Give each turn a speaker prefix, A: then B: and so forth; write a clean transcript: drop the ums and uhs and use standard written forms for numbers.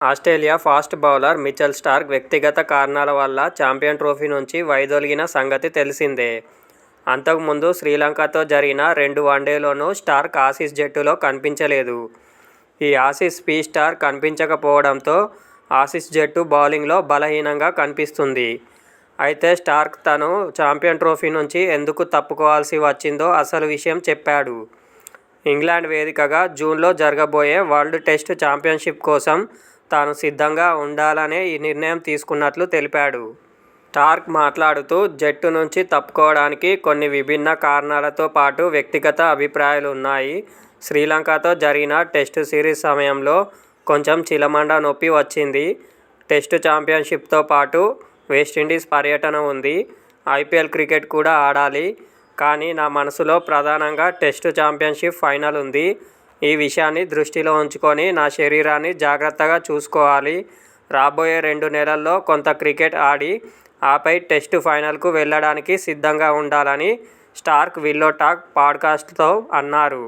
A: Australia fast bowler Mitchell Starc వ్యక్తిగత కారణాల వల్ల ఛాంపియన్ ట్రోఫీ నుంచి వైదొలిగిన సంగతి తెలిసిందే. అంతకుముందు శ్రీలంకతో జరిగిన 2 వన్డేల్లోనూ స్టార్క్ ఆసీస్ జట్టులో కనిపించలేదు. ఈ ఆసీస్ స్టార్ కనిపించకపోవడంతో ఆసీస్ జట్టు బౌలింగ్లో బలహీనంగా కనిపిస్తుంది. అయితే స్టార్క్ తను ఛాంపియన్ ట్రోఫీ నుంచి ఎందుకు తప్పుకోవాల్సి వచ్చిందో అసలు విషయం చెప్పాడు. ఇంగ్లాండ్ వేదికగా జూన్లో జరగబోయే వరల్డ్ టెస్ట్ ఛాంపియన్షిప్ కోసం తాను సిద్ధంగా ఉండాలనే ఈ నిర్ణయం తీసుకున్నట్లు తెలిపాడు. స్టార్క్ మాట్లాడుతూ జట్టు నుంచి తప్పుకోవడానికి కొన్ని విభిన్న కారణాలతో పాటు వ్యక్తిగత అభిప్రాయాలు ఉన్నాయి. శ్రీలంకతో జరిగిన టెస్టు సిరీస్ సమయంలో కొంచెం చీలమండ నొప్పి వచ్చింది. టెస్టు ఛాంపియన్షిప్తో పాటు వెస్టిండీస్ పర్యటన ఉంది. ఐపీఎల్ క్రికెట్ కూడా ఆడాలి. కానీ నా మనసులో ప్రధానంగా టెస్టు ఛాంపియన్షిప్ ఫైనల్ ఉంది. ఈ విషయాన్ని దృష్టిలో ఉంచుకొని నా శరీరాన్ని జాగ్రత్తగా చూసుకోవాలి. రాబోయే 2 నెలల్లో కొంత క్రికెట్ ఆడి ఆపై టెస్టు ఫైనల్కు వెళ్లడానికి సిద్ధంగా ఉండాలని స్టార్క్ విల్లో టాక్ పాడ్కాస్ట్లో అన్నారు.